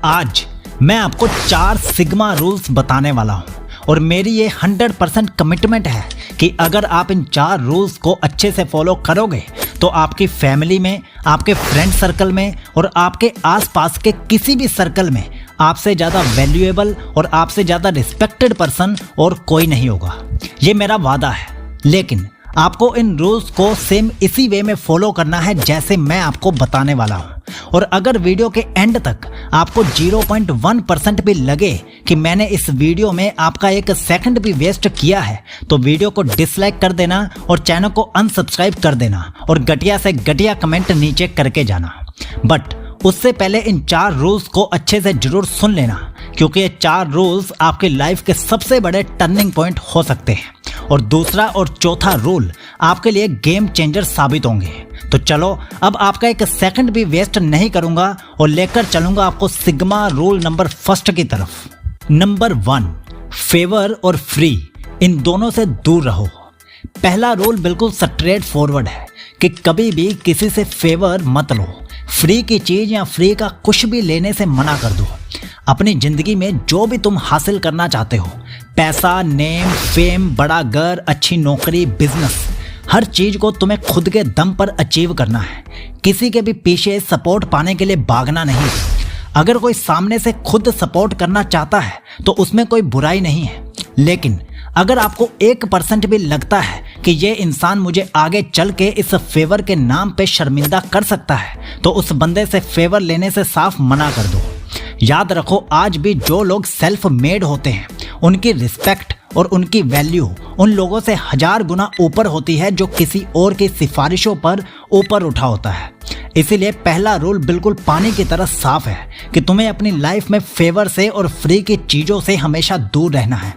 आज मैं आपको 4 सिग्मा रूल्स बताने वाला हूं और मेरी ये 100% कमिटमेंट है कि अगर आप इन 4 रूल्स को अच्छे से फॉलो करोगे तो आपकी फैमिली में, आपके फ्रेंड सर्कल में और आपके आसपास के किसी भी सर्कल में आपसे ज़्यादा वैल्यूएबल और आपसे ज़्यादा रिस्पेक्टेड पर्सन और कोई नहीं होगा। ये मेरा वादा है। लेकिन आपको इन रूल्स को सेम इसी वे में फॉलो करना है जैसे मैं आपको बताने वाला हूँ। और अगर वीडियो के एंड तक आपको 0.1% भी लगे कि मैंने इस वीडियो में आपका 1 सेकंड भी वेस्ट किया है तो वीडियो को डिसलाइक कर देना और चैनल को अनसब्सक्राइब कर देना और घटिया से घटिया कमेंट नीचे करके जाना। बट उससे पहले इन 4 रूल्स को अच्छे से जरूर सुन लेना, क्योंकि ये 4 रूल्स आपकी लाइफ के सबसे बड़े टर्निंग पॉइंट हो सकते हैं और दूसरा और चौथा रूल आपके लिए गेम चेंजर साबित होंगे। तो चलो अब आपका 1 सेकंड भी वेस्ट नहीं करूंगा और लेकर चलूंगा आपको सिग्मा रूल नंबर 1 की तरफ। नंबर 1, फेवर और फ्री इन दोनों से दूर रहो। पहला रूल बिल्कुल स्ट्रेट फॉरवर्ड है कि कभी भी किसी से फेवर मत लो। फ्री की चीज या फ्री का कुछ भी लेने से मना कर दो। अपनी जिंदगी में जो भी तुम हासिल करना चाहते हो, पैसा, नेम, फेम, बड़ा घर, अच्छी नौकरी, बिजनेस, हर चीज को तुम्हें खुद के दम पर अचीव करना है। किसी के भी पीछे सपोर्ट पाने के लिए भागना नहीं। अगर कोई सामने से खुद सपोर्ट करना चाहता है तो उसमें कोई बुराई नहीं है, लेकिन अगर आपको 1% भी लगता है कि ये इंसान मुझे आगे चल के इस फेवर के नाम पे शर्मिंदा कर सकता है तो उस बंदे से फेवर लेने से साफ मना कर दो। याद रखो, आज भी जो लोग सेल्फ मेड होते हैं उनकी रिस्पेक्ट और उनकी वैल्यू उन लोगों से 1000 गुना ऊपर होती है जो किसी और की सिफारिशों पर ऊपर उठा होता है। इसीलिए पहला रूल बिल्कुल पानी की तरह साफ है कि तुम्हें अपनी लाइफ में फेवर से और फ्री की चीज़ों से हमेशा दूर रहना है।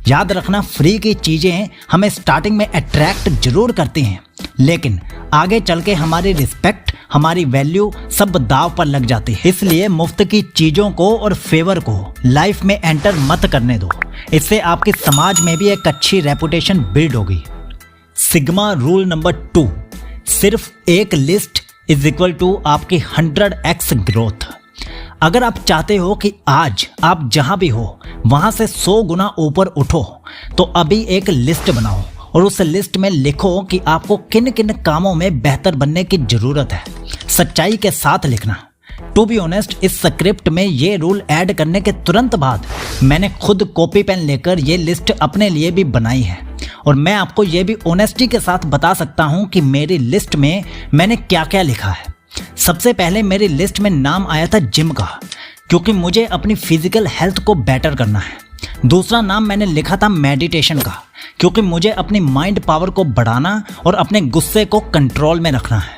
याद रखना, फ्री की चीज़ें हमें स्टार्टिंग में अट्रैक्ट जरूर करती हैं, लेकिन आगे चल के हमारी रिस्पेक्ट, हमारी वैल्यू सब दाव पर लग जाती है। इसलिए मुफ्त की चीज़ों को और फेवर को लाइफ में एंटर मत करने दो। इससे आपकी समाज में भी एक अच्छी रेपुटेशन बिल्ड होगी। सिग्मा रूल नंबर 2, सिर्फ एक लिस्ट इज इक्वल टू आपकी 100x ग्रोथ। अगर आप चाहते हो कि आज आप जहां भी हो वहां से 100 गुना ऊपर उठो तो अभी एक लिस्ट बनाओ और उस लिस्ट में लिखो कि आपको किन किन कामों में बेहतर बनने की जरूरत है। सच्चाई के साथ लिखना। टू बी ऑनेस्ट, इस स्क्रिप्ट में ये रूल ऐड करने के तुरंत बाद मैंने खुद कॉपी पेन लेकर ये लिस्ट अपने लिए भी बनाई है और मैं आपको ये भी ऑनेस्टी के साथ बता सकता हूँ कि मेरी लिस्ट में मैंने क्या क्या लिखा है। सबसे पहले मेरी लिस्ट में नाम आया था जिम का, क्योंकि मुझे अपनी फिजिकल हेल्थ को बेटर करना है। दूसरा नाम मैंने लिखा था मेडिटेशन का, क्योंकि मुझे अपनी माइंड पावर को बढ़ाना और अपने गुस्से को कंट्रोल में रखना है।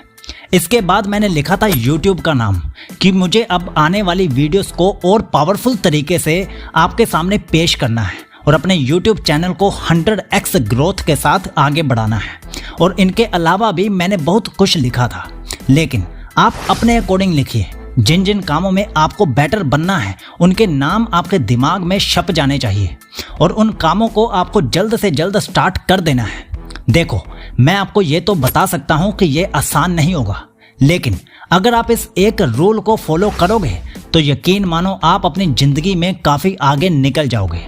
इसके बाद मैंने लिखा था यूट्यूब का नाम, कि मुझे अब आने वाली वीडियोस को और पावरफुल तरीके से आपके सामने पेश करना है और अपने यूट्यूब चैनल को 100x ग्रोथ के साथ आगे बढ़ाना है। और इनके अलावा भी मैंने बहुत कुछ लिखा था, लेकिन आप अपने अकॉर्डिंग लिखिए। जिन जिन कामों में आपको बेटर बनना है उनके नाम आपके दिमाग में छप जाने चाहिए और उन कामों को आपको जल्द से जल्द स्टार्ट कर देना है। देखो, मैं आपको ये तो बता सकता हूँ कि ये आसान नहीं होगा, लेकिन अगर आप इस एक रूल को फॉलो करोगे तो यकीन मानो आप अपनी ज़िंदगी में काफ़ी आगे निकल जाओगे,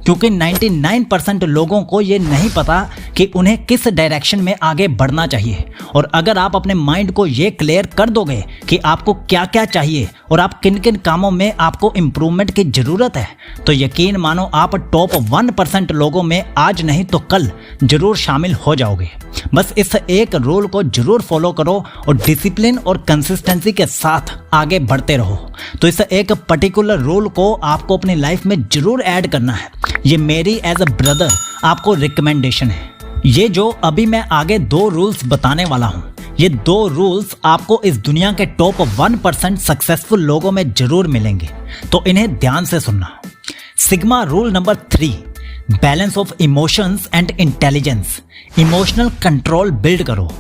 क्योंकि 99% लोगों को ये नहीं पता कि उन्हें किस डायरेक्शन में आगे बढ़ना चाहिए। और अगर आप अपने माइंड को ये क्लियर कर दोगे कि आपको क्या क्या चाहिए और आप किन किन कामों में आपको इम्प्रूवमेंट की ज़रूरत है, तो यकीन मानो आप टॉप 1% लोगों में आज नहीं तो कल जरूर शामिल हो जाओगे। बस इस एक रूल को जरूर फॉलो करो और डिसिप्लिन और कंसिस्टेंसी के साथ आगे बढ़ते रहो। तो इस एक पर्टिकुलर रूल को आपको अपनी लाइफ में जरूर ऐड करना है। ये मेरी एज अ ब्रदर आपको रिकमेंडेशन है। ये जो अभी मैं आगे 2 रूल्स बताने वाला हूँ, ये 2 रूल्स आपको इस दुनिया के टॉप 1% सक्सेसफुल लोगों में जरूर मिलेंगे, तो इन्हें ध्यान से सुनना। Sigma rule number 3, balance of emotions and intelligence. Emotional control build करो।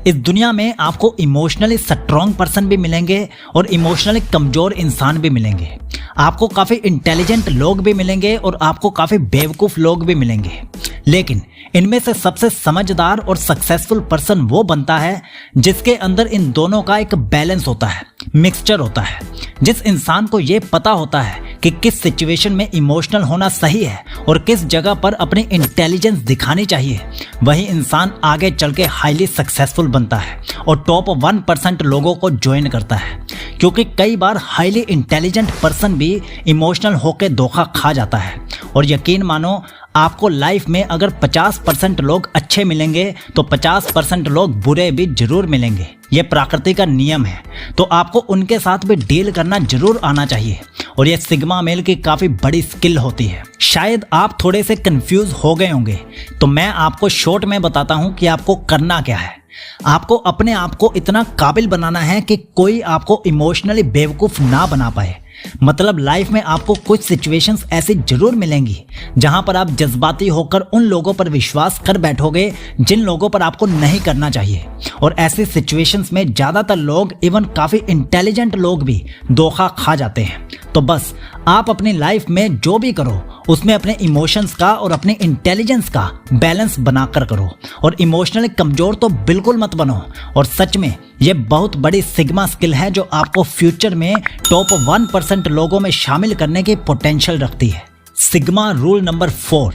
इस दुनिया में आपको इमोशनली स्ट्रॉन्ग पर्सन भी मिलेंगे और इमोशनली कमज़ोर इंसान भी मिलेंगे। आपको काफ़ी इंटेलिजेंट लोग भी मिलेंगे और आपको काफ़ी बेवकूफ़ लोग भी मिलेंगे। लेकिन इनमें से सबसे समझदार और सक्सेसफुल पर्सन वो बनता है जिसके अंदर इन दोनों का एक बैलेंस होता है, मिक्सचर होता है। जिस इंसान को ये पता होता है कि किस सिचुएशन में इमोशनल होना सही है और किस जगह पर अपनी इंटेलिजेंस दिखानी चाहिए, वही इंसान आगे चल के हाईली सक्सेसफुल बनता है और टॉप 1% लोगों को ज्वाइन करता है। क्योंकि कई बार हाईली इंटेलिजेंट पर्सन भी इमोशनल होकर धोखा खा जाता है। और यकीन मानो, आपको लाइफ में अगर 50% लोग अच्छे मिलेंगे तो 50% लोग बुरे भी जरूर मिलेंगे। ये प्रकृति का नियम है, तो आपको उनके साथ भी डील करना जरूर आना चाहिए। और ये सिग्मा मेल की काफ़ी बड़ी स्किल होती है। शायद आप थोड़े से कंफ्यूज हो गए होंगे, तो मैं आपको शॉर्ट में बताता हूँ कि आपको करना क्या है। आपको अपने आप को इतना काबिल बनाना है कि कोई आपको इमोशनली बेवकूफ़ ना बना पाए। मतलब लाइफ में आपको कुछ सिचुएशंस ऐसी जरूर मिलेंगी जहां पर आप जज्बाती होकर उन लोगों पर विश्वास कर बैठोगे जिन लोगों पर आपको नहीं करना चाहिए। और ऐसी सिचुएशंस में ज़्यादातर लोग, इवन काफ़ी इंटेलिजेंट लोग भी धोखा खा जाते हैं। तो बस आप अपनी लाइफ में जो भी करो उसमें अपने इमोशंस का और अपने इंटेलिजेंस का बैलेंस बनाकर करो। और इमोशनली कमज़ोर तो बिल्कुल मत बनो। और सच में ये बहुत बड़ी सिग्मा स्किल है जो आपको फ्यूचर में टॉप 1% लोगों में शामिल करने की पोटेंशियल रखती है। सिग्मा रूल नंबर 4,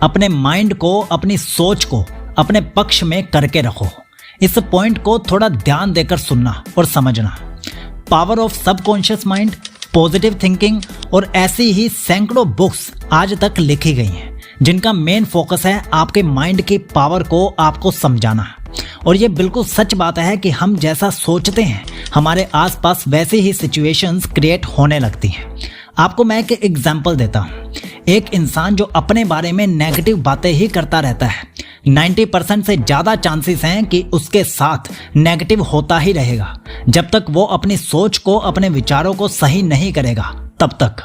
अपने माइंड को, अपनी सोच को अपने पक्ष में करके रखो। इस पॉइंट को थोड़ा ध्यान देकर सुनना और समझना। Power of subconscious mind, positive thinking और ऐसी ही सैकड़ों बुक्स आज तक लिखी गई हैं जिनका मेन फोकस है आपके माइंड की पावर को आपको समझाना। और ये बिल्कुल सच बात है कि हम जैसा सोचते हैं हमारे आसपास वैसी ही सिचुएशंस क्रिएट होने लगती हैं। आपको मैं एक एग्जांपल देता हूँ। एक इंसान जो अपने बारे में नेगेटिव बातें ही करता रहता है, 90% से ज़्यादा चांसेस हैं कि उसके साथ नेगेटिव होता ही रहेगा जब तक वो अपनी सोच को, अपने विचारों को सही नहीं करेगा तब तक।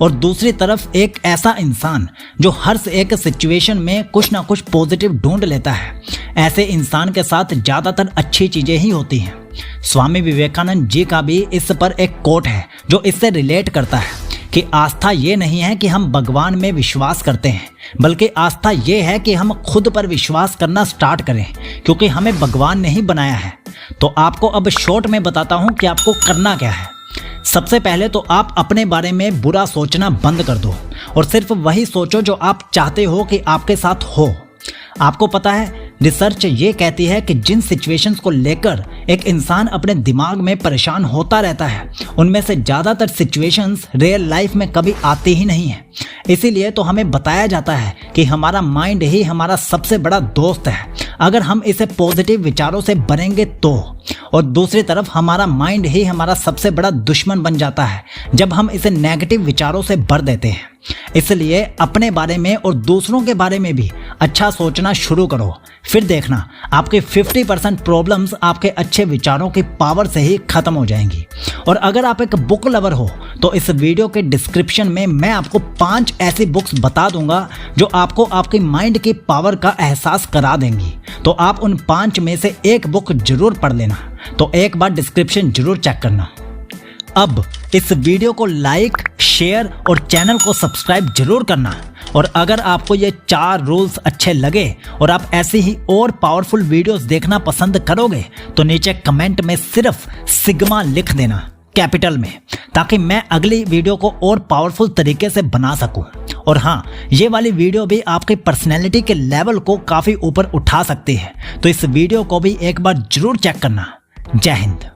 और दूसरी तरफ एक ऐसा इंसान जो हर एक सिचुएशन में कुछ ना कुछ पॉजिटिव ढूंढ लेता है, ऐसे इंसान के साथ ज़्यादातर अच्छी चीज़ें ही होती हैं। स्वामी विवेकानंद जी का भी इस पर एक कोट है जो इससे रिलेट करता है कि आस्था ये नहीं है कि हम भगवान में विश्वास करते हैं, बल्कि आस्था ये है कि हम खुद पर विश्वास करना स्टार्ट करें, क्योंकि हमें भगवान ने ही बनाया है। तो आपको अब शॉर्ट में बताता हूँ कि आपको करना क्या है। सबसे पहले तो आप अपने बारे में बुरा सोचना बंद कर दो और सिर्फ वही सोचो जो आप चाहते हो कि आपके साथ हो। आपको पता है, रिसर्च ये कहती है कि जिन सिचुएशंस को लेकर एक इंसान अपने दिमाग में परेशान होता रहता है, उनमें से ज़्यादातर सिचुएशंस रियल लाइफ में कभी आती ही नहीं है। इसीलिए तो हमें बताया जाता है कि हमारा माइंड ही हमारा सबसे बड़ा दोस्त है, अगर हम इसे पॉजिटिव विचारों से भरेंगे तो। और दूसरी तरफ हमारा माइंड ही हमारा सबसे बड़ा दुश्मन बन जाता है जब हम इसे नेगेटिव विचारों से भर देते हैं। इसलिए अपने बारे में और दूसरों के बारे में भी अच्छा सोचना शुरू करो, फिर देखना आपके 50% प्रॉब्लम्स आपके अच्छे विचारों की पावर से ही खत्म हो जाएंगी। और अगर आप एक बुक लवर हो तो इस वीडियो के डिस्क्रिप्शन में मैं आपको 5 ऐसी बुक्स बता दूंगा जो आपको आपकी माइंड की पावर का एहसास करा देंगी। तो आप उन 5 में से एक बुक जरूर पढ़ लेना। तो एक बार डिस्क्रिप्शन जरूर चेक करना। अब इस वीडियो को लाइक, शेयर और चैनल को सब्सक्राइब जरूर करना। और अगर आपको ये 4 रूल्स अच्छे लगे और आप ऐसी ही और पावरफुल वीडियोस देखना पसंद करोगे तो नीचे कमेंट में सिर्फ सिग्मा लिख देना कैपिटल में, ताकि मैं अगली वीडियो को और पावरफुल तरीके से बना सकूं। और हाँ, ये वाली वीडियो भी आपकी पर्सनैलिटी के लेवल को काफ़ी ऊपर उठा सकती है। तो इस वीडियो को भी एक बार जरूर चेक करना। जय हिंद।